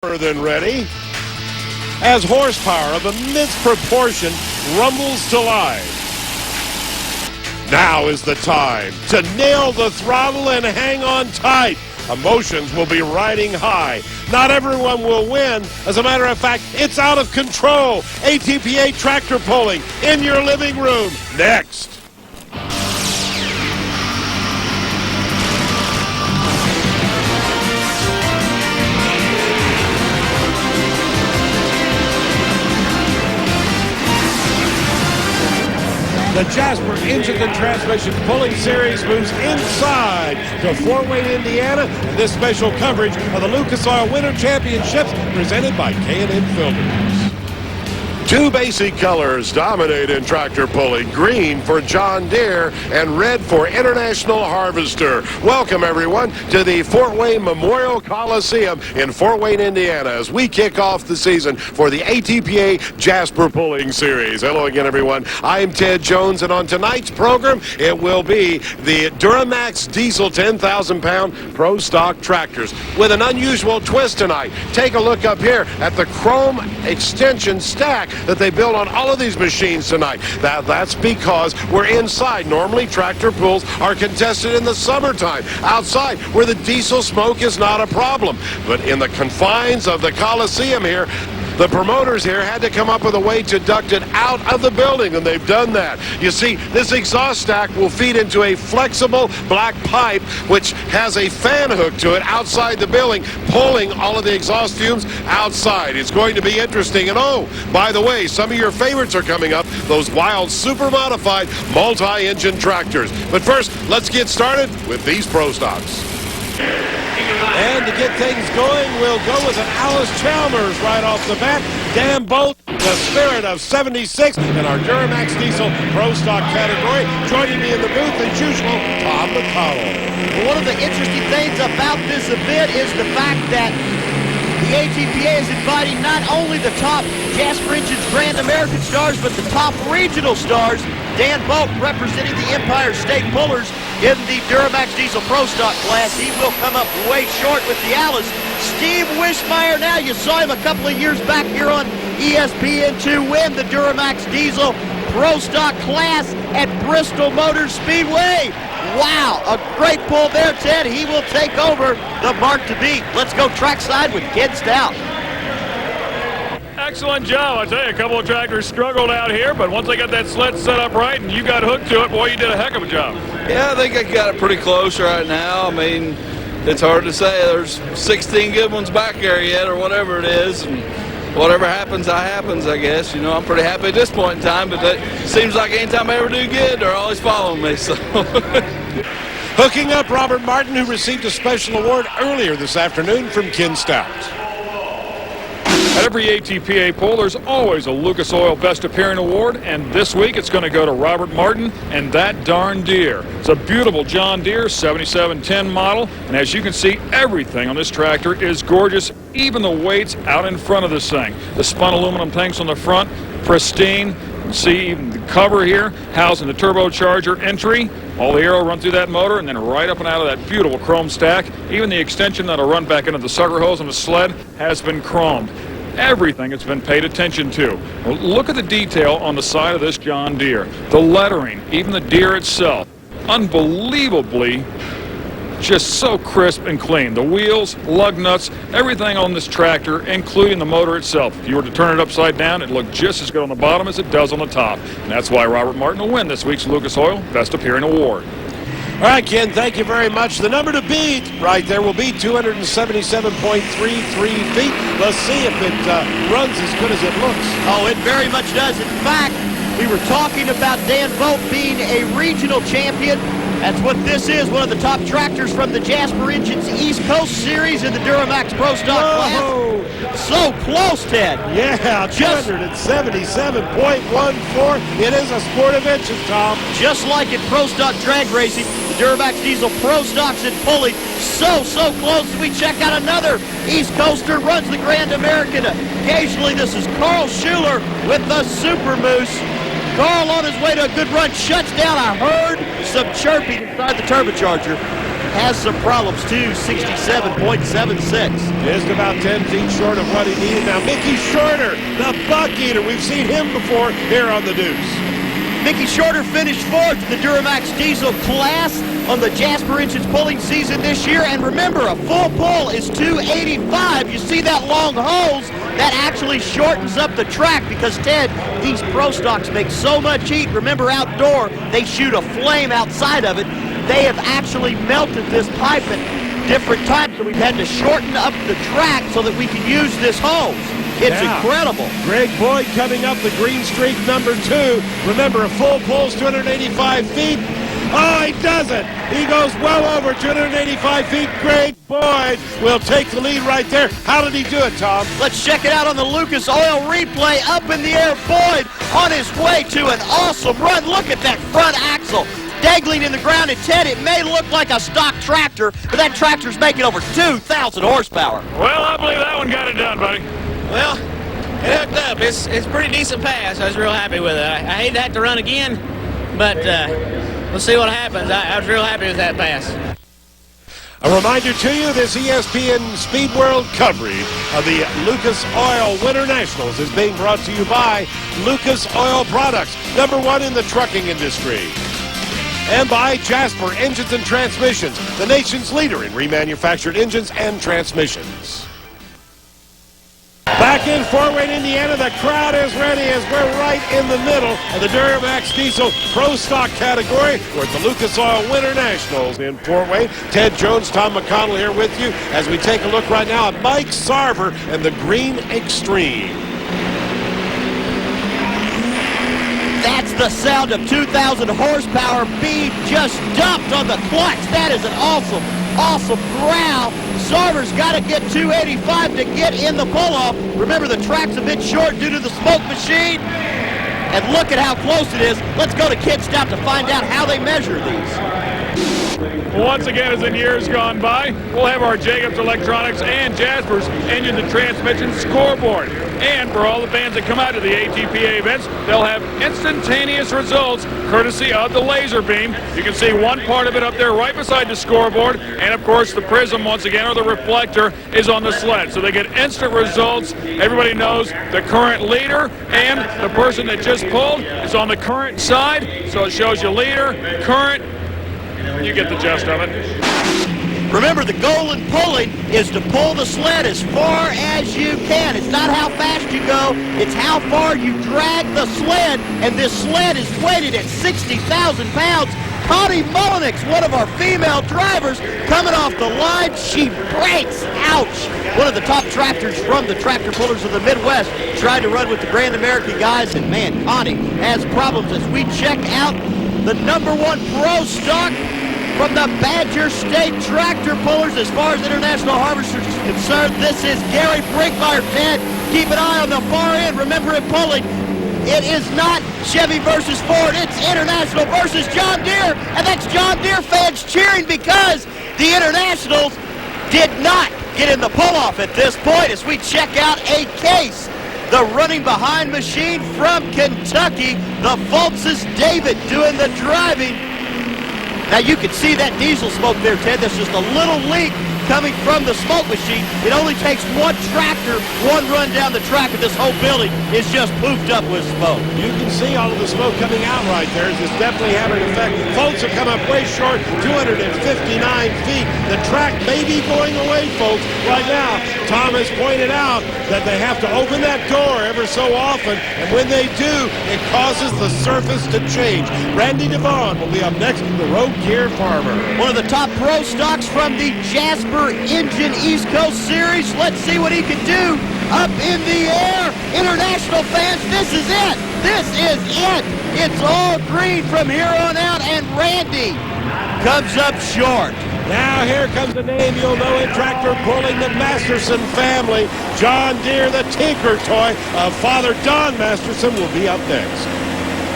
More than ready, as horsepower of immense proportion rumbles to life. Now is the time to nail the throttle and hang on tight. Emotions will be riding high. Not everyone will win. As a matter of fact, it's out of control. ATPA tractor pulling in your living room. Next. The Jasper Engines and Transmission Pulling Series moves inside to Fort Wayne, Indiana. This special coverage of the Lucas Oil Winter Championships presented by K&N Filters. Two basic colors dominate in tractor pulling: green for John Deere and red for International Harvester. Welcome, everyone, to the Fort Wayne Memorial Coliseum in Fort Wayne, Indiana, as we kick off the season for the ATPA Jasper Pulling Series. Hello again, everyone. I'm Ted Jones, and on tonight's program, it will be the Duramax Diesel 10,000-pound Pro Stock tractors with an unusual twist tonight. Take a look up here at the chrome extension stack that they build on all of these machines tonight. That's because we're inside. Normally, tractor pulls are contested in the summertime, outside, where the diesel smoke is not a problem. But in the confines of the Coliseum here, the promoters here had to come up with a way to duct it out of the building, and they've done that. You see, this exhaust stack will feed into a flexible black pipe which has a fan hook to it outside the building, pulling all of the exhaust fumes outside. It's going to be interesting. And oh, by the way, some of your favorites are coming up, those wild, super modified multi-engine tractors. But first, let's get started with these Pro Stocks. And to get things going, we'll go with an Alice Chalmers right off the bat. Dan Bolt, the spirit of 76 in our Duramax Diesel Pro Stock category. Joining me in the booth, as usual, Tom McConnell. Well, one of the interesting things about this event is the fact that the ATPA is inviting not only the top Jasper Engines Grand American stars, but the top regional stars. Dan Bolt representing the Empire State Pullers in the Duramax Diesel Pro Stock class. He will come up way short with the Alice. Steve Wishmeyer, now you saw him a couple of years back here on ESPN to win the Duramax Diesel Pro Stock class at Bristol Motor Speedway. Wow, a great pull there, Ted. He will take over the mark to beat. Let's go trackside with Ken Stout. Excellent job. I tell you, a couple of tractors struggled out here, but once they got that sled set up right and you got hooked to it, boy, you did a heck of a job. Yeah, I think I got it pretty close right now. I mean, it's hard to say. There's 16 good ones back there yet, or whatever it is. And whatever happens, I guess. You know, I'm pretty happy at this point in time, but that seems like anytime I ever do good, they're always following me. So. Hooking up Robert Martin, who received a special award earlier this afternoon from Ken Stout. At every ATPA poll, there's always a Lucas Oil Best Appearing Award, and this week it's going to go to Robert Martin and that darn Deere. It's a beautiful John Deere 7710 model, and as you can see, everything on this tractor is gorgeous, even the weights out in front of this thing. The spun aluminum tanks on the front, pristine. You can see even the cover here, housing the turbocharger entry. All the aero run through that motor, and then right up and out of that beautiful chrome stack. Even the extension that'll run back into the sucker hose on the sled has been chromed. Everything has been paid attention to. Well, look at the detail on the side of this John Deere. The lettering, even the Deere itself, unbelievably just so crisp and clean. The wheels, lug nuts, everything on this tractor, including the motor itself. If you were to turn it upside down, it'd look just as good on the bottom as it does on the top. And that's why Robert Martin will win this week's Lucas Oil Best Appearing Award. All right, Ken, thank you very much. The number to beat right there will be 277.33 feet. Let's see if it runs as good as it looks. Oh, it very much does. In fact, we were talking about Dan Bolt being a regional champion. That's what this is, one of the top tractors from the Jasper Engines East Coast Series in the Duramax Pro Stock class. So close, Ted. Yeah, 277.14. It is a sport of inches, Tom. Just like in Pro Stock drag racing, the Duramax Diesel Pro Stocks and pulling so close. We check out another East Coaster, runs the Grand American. Occasionally, this is Carl Schuler with the Super Moose. Carl on his way to a good run, shuts down. I heard some chirping inside the turbocharger. has some problems too, 67.76. Just about 10 feet short of what he needed. Now, Mickey Shorter, the buck eater. We've seen him before here on the Deuce. Mickey Shorter finished fourth in the Duramax Diesel class on the Jasper Engines pulling season this year. And remember, a full pull is 285. You see that long hose? That actually shortens up the track because, Ted, these Pro Stocks make so much heat. Remember, outdoor, they shoot a flame outside of it. They have actually melted this pipe at different times, so we've had to shorten up the track so that we can use this hose. It's incredible. Greg Boyd coming up the green streak number 2. Remember, a full pull's 285 feet. Oh, he does it. He goes well over 285 feet. Greg Boyd will take the lead right there. How did he do it, Tom? Let's check it out on the Lucas Oil replay. Up in the air, Boyd on his way to an awesome run. Look at that front axle dangling in the ground. And Ted, it may look like a stock tractor, but that tractor's making over 2,000 horsepower. Well, I believe that one got it done, buddy. Well, it hooked up. It's a pretty decent pass. I was real happy with it. I hate to have to run again, but we'll see what happens. I was real happy with that pass. A reminder to you, this ESPN Speed World coverage of the Lucas Oil Winter Nationals is being brought to you by Lucas Oil Products, #1 in the trucking industry. And by Jasper Engines and Transmissions, the nation's leader in remanufactured engines and transmissions. Back in Fort Wayne, Indiana, the crowd is ready as we're right in the middle of the Duramax Diesel Pro Stock category. We're at the Lucas Oil Winter Nationals in Fort Wayne. Ted Jones, Tom McConnell here with you as we take a look right now at Mike Sarver and the Green Extreme. That's the sound of 2,000 horsepower being just dumped on the clutch. That is an awesome growl. Sarver's got to get 285 to get in the pull-off. Remember, the track's a bit short due to the smoke machine. And look at how close it is. Let's go to Kidstop to find out how they measure these. Once again, as in years gone by, we'll have our Jacobs Electronics and Jasper's Engine and Transmission scoreboard. And for all the fans that come out to the ATPA events, they'll have instantaneous results courtesy of the laser beam. You can see one part of it up there right beside the scoreboard. And, of course, the prism, once again, or the reflector, is on the sled. So they get instant results. Everybody knows the current leader and the person that just pulled is on the current side. So it shows you leader, current. You get the gist of it. Remember, the goal in pulling is to pull the sled as far as you can. It's not how fast you go, it's how far you drag the sled. And this sled is weighted at 60,000 pounds. Connie Mullenix, one of our female drivers, coming off the line. She breaks. Ouch. One of the top tractors from the tractor pullers of the Midwest tried to run with the Grand American guys. And, man, Connie has problems as we check out the #1 Pro Stock from the Badger State Tractor Pullers. As far as International Harvesters is concerned, this is Gary Brinkmeyer. Ted, keep an eye on the far end. Remember, in pulling, it is not Chevy versus Ford. It's International versus John Deere. And that's John Deere fans cheering because the Internationals did not get in the pull-off at this point as we check out a case. The running behind machine from Kentucky, the Fultz's David doing the driving. Now you can see that diesel smoke there, Ted. That's just a little leak coming from the smoke machine. It only takes one tractor, one run down the track, and this whole building is just poofed up with smoke. You can see all of the smoke coming out right there. It's definitely having an effect. Folks have come up way short, 259 feet. The track may be going away, folks, right now. Tom has pointed out that they have to open that door ever so often, and when they do, it causes the surface to change. Randy Devon will be up next, the Road Gear Farmer. One of the top pro stocks from the Jasper Engine East Coast Series. Let's see what he can do up in the air. International fans, this is it. This is it. It's all green from here on out, and Randy comes up short. Now here comes the name you'll know in tractor pulling, the Masterson family. John Deere, the Tinker toy of Father Don Masterson, will be up next.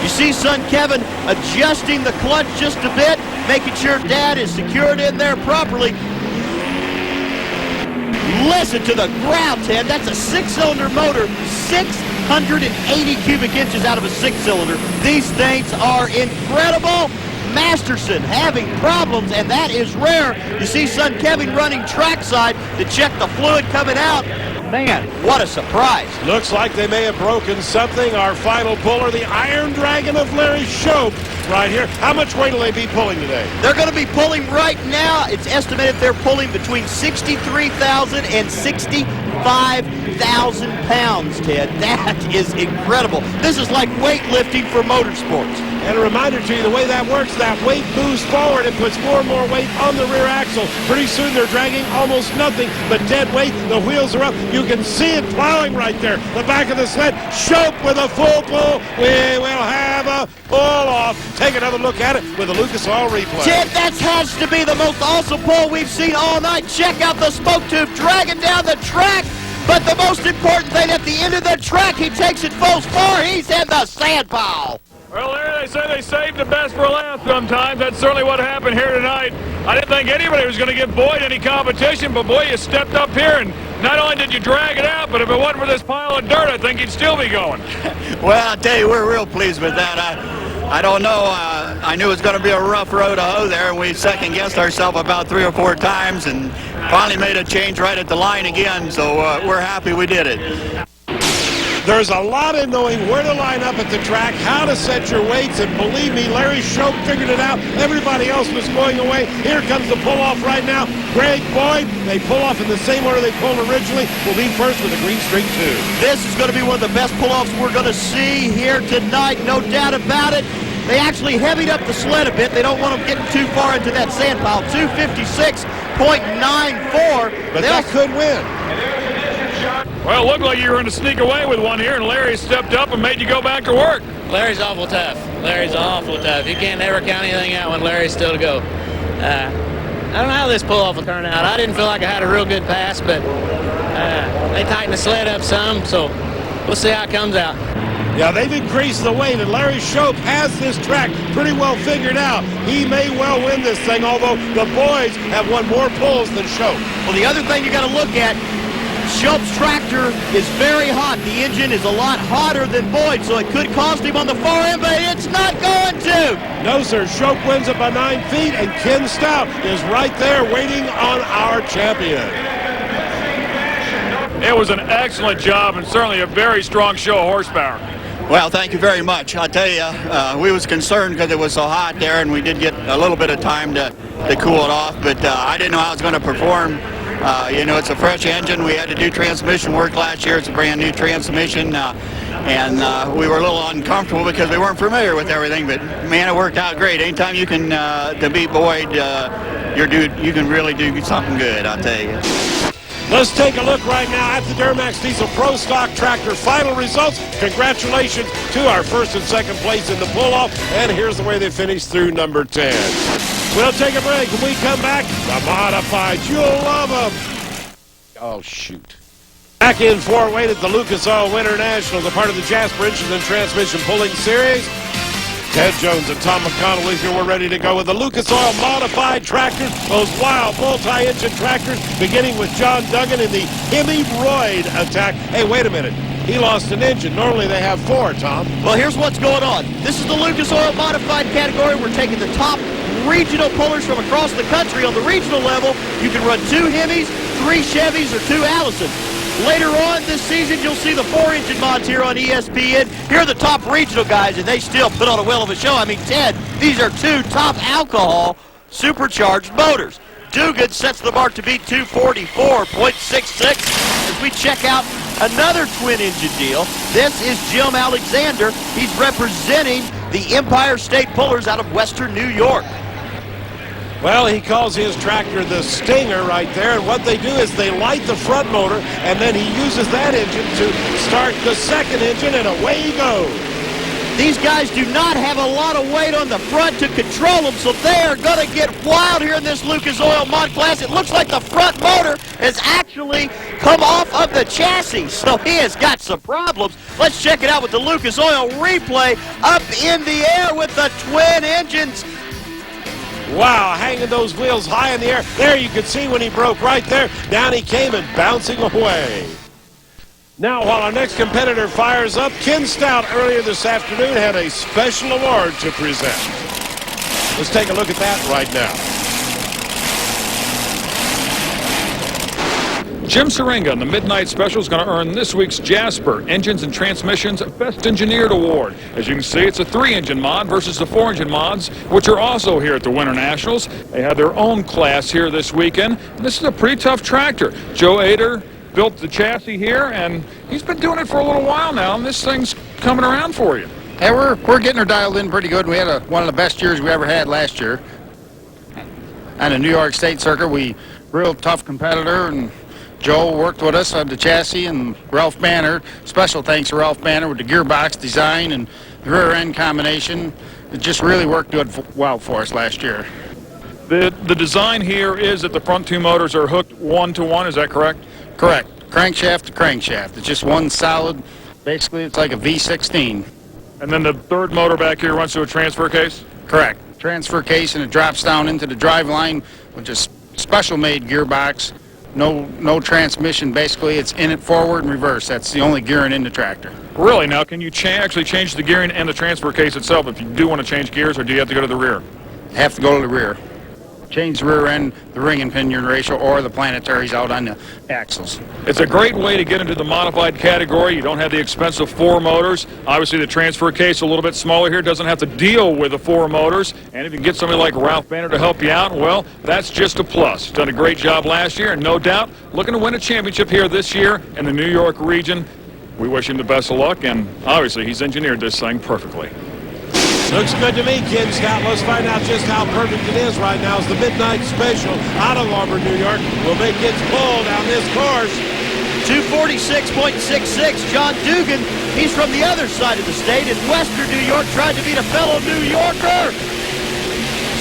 You see son Kevin adjusting the clutch just a bit, making sure Dad is secured in there properly. Listen to the growl, Ted. That's a 6-cylinder motor, 680 cubic inches out of a 6-cylinder. These things are incredible. Masterson having problems, and that is rare. You see son Kevin running trackside to check the fluid coming out. Man, what a surprise. Looks like they may have broken something. Our final puller, the Iron Dragon of Larry Shope, right here. How much weight will they be pulling today? They're going to be pulling right now. It's estimated they're pulling between 63,000 and 65,000 pounds, Ted. That is incredible. This is like weightlifting for motorsports. And a reminder to you, the way that works, that weight moves forward and puts more and more weight on the rear axle. Pretty soon they're dragging almost nothing but dead weight. The wheels are up. You can see it plowing right there. The back of the sled. Shope with a full pull. We will have a pull-off. Take another look at it with a Lucas Oil replay. Ted, that has to be the most awesome pull we've seen all night. Check out the smoke tube dragging down the track. But the most important thing, at the end of the track, he takes it full spar. He's in the sand pile. Well, Larry, they say they saved the best for last sometimes. That's certainly what happened here tonight. I didn't think anybody was going to give Boyd any competition, but boy, you stepped up here, and not only did you drag it out, but if it wasn't for this pile of dirt, I think you'd still be going. Well, I tell you, we're real pleased with that. I don't know. I knew it was going to be a rough road to hoe there, and we second-guessed ourselves about 3 or 4 times and finally made a change right at the line again, so we're happy we did it. There's a lot in knowing where to line up at the track, how to set your weights, and believe me, Larry Shope figured it out. Everybody else was going away. Here comes the pull-off right now. Greg Boyd, they pull off in the same order they pulled originally, will be first with a green streak, too. This is going to be one of the best pull-offs we're going to see here tonight, no doubt about it. They actually heavied up the sled a bit. They don't want them getting too far into that sand pile. 256.94. But that could win. Well, it looked like you were going to sneak away with one here, and Larry stepped up and made you go back to work. Larry's awful tough. Larry's awful tough. You can't never count anything out when Larry's still to go. I don't know how this pull-off will turn out. I didn't feel like I had a real good pass, but they tightened the sled up some, so we'll see how it comes out. Yeah, they've increased the weight, and Larry Shope has this track pretty well figured out. He may well win this thing, although the boys have won more pulls than Shope. Well, the other thing you got to look at, Shope's tractor is very hot. The engine is a lot hotter than Boyd's, so it could cost him on the far end, but it's not going to. No, sir. Shope wins it by 9 feet, and Ken Stout is right there waiting on our champion. It was an excellent job and certainly a very strong show of horsepower. Well, thank you very much. I tell you, we was concerned because it was so hot there, and we did get a little bit of time to cool it off, but I didn't know how it was going to perform. You know, it's a fresh engine. We had to do transmission work last year. It's a brand new transmission, and we were a little uncomfortable because we weren't familiar with everything, but man, it worked out great. Anytime you can to beat Boyd, you can really do something good, I'll tell you. Let's take a look right now at the Duramax Diesel Pro Stock Tractor final results. Congratulations to our first and second place in the pull-off, and here's the way they finished through number 10. We'll take a break. When we come back, the Modifieds, you'll love them. Oh, shoot. Back in four-weight at the Lucas Oil Winter Nationals, a part of the Jasper Engine and Transmission Pulling Series. Ted Jones and Tom McConnell here. We're ready to go with the Lucas Oil modified tractors, those wild multi-engine tractors, beginning with John Duggan in the Hemibroid attack. Hey, wait a minute. He lost an engine. Normally they have 4, Tom. Well, here's what's going on. This is the Lucas Oil modified category. We're taking the top regional pullers from across the country. On the regional level, you can run 2 Hemis, 3 Chevys, or 2 Allisons. Later on this season, you'll see the 4-engine mods here on ESPN. Here are the top regional guys, and they still put on a whale of a show. I mean, Ted, these are 2 top alcohol supercharged motors. Dugan sets the mark to beat 244.66 as we check out another twin-engine deal. This is Jim Alexander. He's representing the Empire State Pullers out of Western New York. Well, he calls his tractor the Stinger right there, and what they do is they light the front motor, and then he uses that engine to start the second engine, and away he goes. These guys do not have a lot of weight on the front to control them, so they are going to get wild here in this Lucas Oil Mod class. It looks like the front motor has actually come off of the chassis, so he has got some problems. Let's check it out with the Lucas Oil replay up in the air with the twin engines. Wow, hanging those wheels high in the air. There you could see when he broke right there. Down he came and bouncing away. Now, while our next competitor fires up, Ken Stout earlier this afternoon had a special award to present. Let's take a look at that right now. Jim Syringa in the Midnight Special is going to earn this week's Jasper Engines and Transmissions Best Engineered Award. As you can see, it's a 3-engine mod versus the 4-engine mods, which are also here at the Winter Nationals. They have their own class here this weekend. This is a pretty tough tractor. Joe Ader built the chassis here, and he's been doing it for a little while now, and this thing's coming around for you. Hey, we're getting her dialed in pretty good. We had one of the best years we ever had last year. On the New York State circuit, we real tough competitor, and Joe worked with us on the chassis, and Ralph Banner. Special thanks to Ralph Banner with the gearbox design and the rear end combination. It just really worked well for us last year. The design here is that the front two motors are hooked 1-to-1, is that correct? Correct. Crankshaft to crankshaft. It's just one solid, basically it's like a V16. And then the third motor back here runs to a transfer case? Correct. Transfer case, and it drops down into the drive line, which is special made gearbox. No transmission, basically. It's in it forward and reverse. That's the only gearing in the tractor. Really? Now, can you actually change the gearing and the transfer case itself if you do want to change gears, or do you have to go to the rear? Have to go to the rear. Change the rear end, the ring and pinion ratio, or the planetaries out on the axles. It's a great way to get into the modified category. You don't have the expensive 4 motors. Obviously, the transfer case a little bit smaller here, doesn't have to deal with the 4 motors. And if you can get somebody like Ralph Banner to help you out, well, that's just a plus. Done a great job last year, and no doubt looking to win a championship here this year in the New York region. We wish him the best of luck, and obviously he's engineered this thing perfectly. Looks good to me, Ken Stout. Let's find out just how perfect it is right now as the Midnight Special out of Auburn, New York will make its pull down this course. 246.66, John Dugan. He's from the other side of the state in western New York, trying to beat a fellow New Yorker.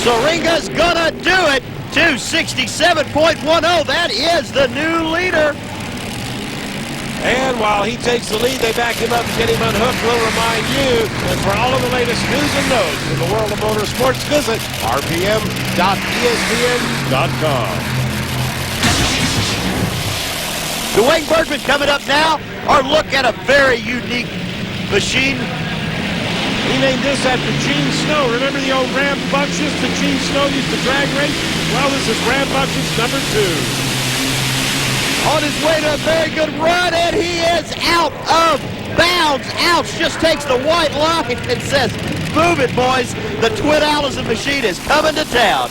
Syringa's gonna do it. 267.10, that is the new leader. And while he takes the lead, they back him up and get him unhooked. We'll remind you that for all of the latest news and notes in the world of motorsports, visit rpm.espn.com. Dwayne Bergman coming up now. Our look at a very unique machine. He named this after Gene Snow. Remember the old Rambunctious that Gene Snow used to drag race? Well, this is Rambunctious number 2. On his way to a very good run, and he is out of bounds. Ouch, just takes the white line and says, move it, boys. The Twin Allison machine is coming to town.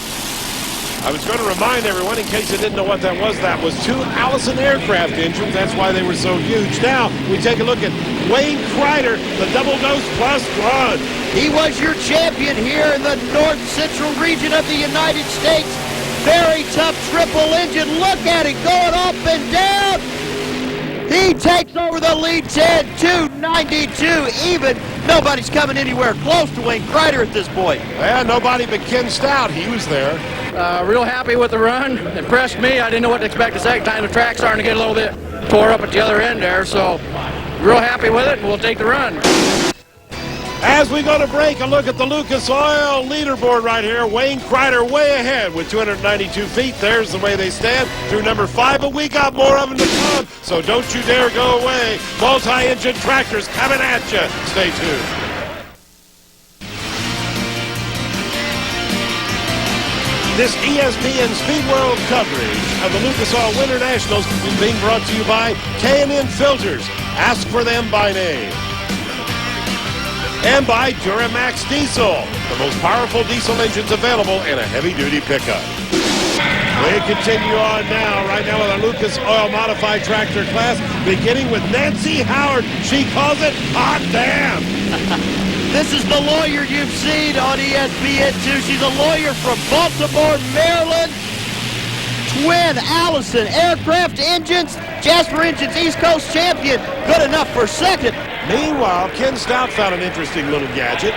I was going to remind everyone, in case they didn't know what that was 2 Allison aircraft engines. That's why they were so huge. Now, we take a look at Wayne Kreider, the Double Dose Plus One. He was your champion here in the North Central region of the United States. Very tough triple engine. Look at it going up and down. He takes over the lead 10-292 even. Nobody's coming anywhere close to Wayne Kreider at this point. Yeah, nobody but Ken Stout. He was there. Real happy with the run. Impressed me. I didn't know what to expect the second time. The track's starting to get a little bit tore up at the other end there, so real happy with it, and we'll take the run. As we go to break, a look at the Lucas Oil leaderboard right here. Wayne Kreider way ahead with 292 feet. There's the way they stand through number 5, but we got more of them to come, so don't you dare go away. Multi-engine tractors coming at you. Stay tuned. This ESPN Speed World coverage of the Lucas Oil Winter Nationals is being brought to you by K&N Filters. Ask for them by name. And by Duramax Diesel, the most powerful diesel engines available in a heavy-duty pickup. We continue on now, right now with our Lucas Oil Modified Tractor class, beginning with Nancy Howard. She calls it hot damn. This is the lawyer you've seen on ESPN2. She's a lawyer from Baltimore, Maryland. Twin Allison aircraft engines. Jasper Engines East Coast champion. Good enough for second. Meanwhile, Ken Stout found an interesting little gadget.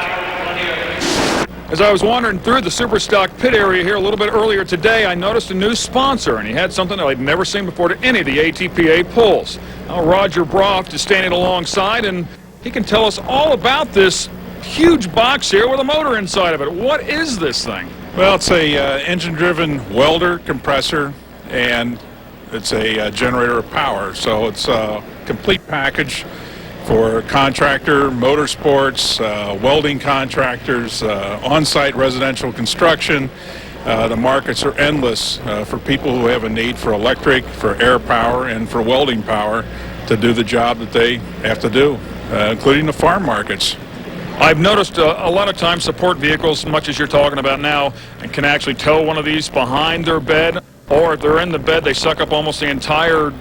As I was wandering through the Superstock pit area here a little bit earlier today, I noticed a new sponsor, and he had something that I'd never seen before to any of the ATPA pulls. Now, Roger Broft is standing alongside, and he can tell us all about this huge box here with a motor inside of it. What is this thing? Well, it's a engine-driven welder compressor, and it's a generator of power. So it's a complete package for contractor, motorsports, welding contractors, on-site residential construction. The markets are endless for people who have a need for electric, for air power, and for welding power to do the job that they have to do, including the farm markets. I've noticed a lot of times support vehicles, much as you're talking about now, and can actually tow one of these behind their bed, or if they're in the bed, they suck up almost the entire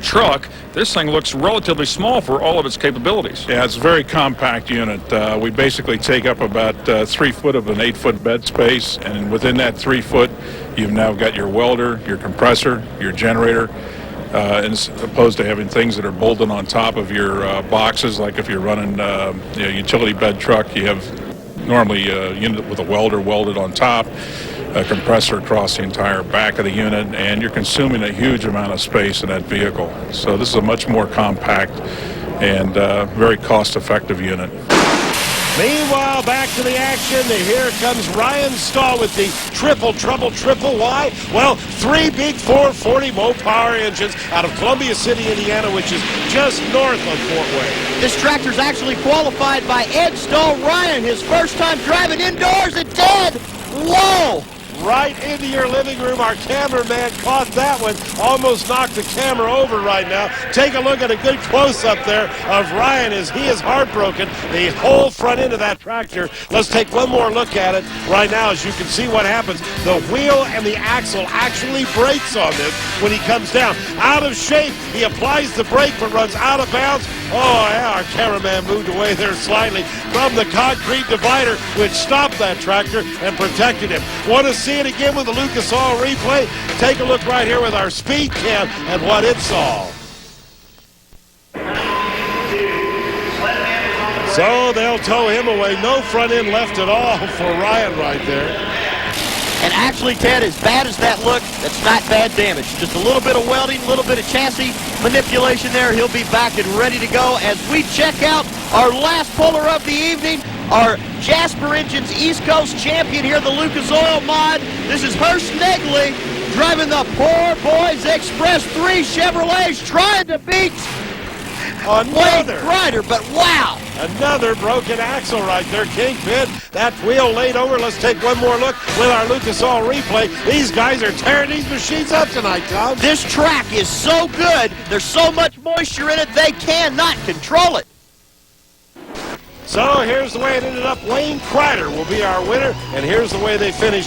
truck. This thing looks relatively small for all of its capabilities. Yeah, it's a very compact unit. We basically take up about 3 foot of an 8-foot bed space, and within that 3 foot, you've now got your welder, your compressor, your generator, as opposed to having things that are bolted on top of your boxes. Like if you're running a utility bed truck, you have normally a unit with a welder welded on top, a compressor across the entire back of the unit, and you're consuming a huge amount of space in that vehicle. So this is a much more compact and very cost-effective unit. Meanwhile, back to the action. Here comes Ryan Stahl with the triple trouble triple. Why? Well, 3 big 440 Mopower engines out of Columbia City, Indiana, which is just north of Fort Wayne. This tractor's actually qualified by Ed Stahl. Ryan, his first time driving indoors, and Ted, whoa! Right into your living room. Our cameraman caught that one. Almost knocked the camera over right now. Take a look at a good close-up there of Ryan as he is heartbroken. The whole front end of that tractor. Let's take one more look at it right now as you can see what happens. The wheel and the axle actually brakes on this when he comes down. Out of shape. He applies the brake but runs out of bounds. Oh, yeah, our cameraman moved away there slightly from the concrete divider which stopped that tractor and protected him. Want to see it again with the Lucas Oil replay? Take a look right here with our speed cam and what it saw. So they'll tow him away. No front end left at all for Ryan right there. And actually, Ted, as bad as that looked, that's not bad damage. Just a little bit of welding, a little bit of chassis manipulation there. He'll be back and ready to go as we check out our last puller of the evening, our Jasper Engines East Coast champion here, the Lucas Oil Mod. This is Hurst Negley driving the Poor Boys Express 3 Chevrolets, trying to beat Another Grider, but wow. Another broken axle right there, Kingpin. That wheel laid over. Let's take one more look with our Lucas Oil replay. These guys are tearing these machines up tonight, Tom. This track is so good. There's so much moisture in it, they cannot control it. So here's the way it ended up. Wayne Kreider will be our winner, and here's the way they finished.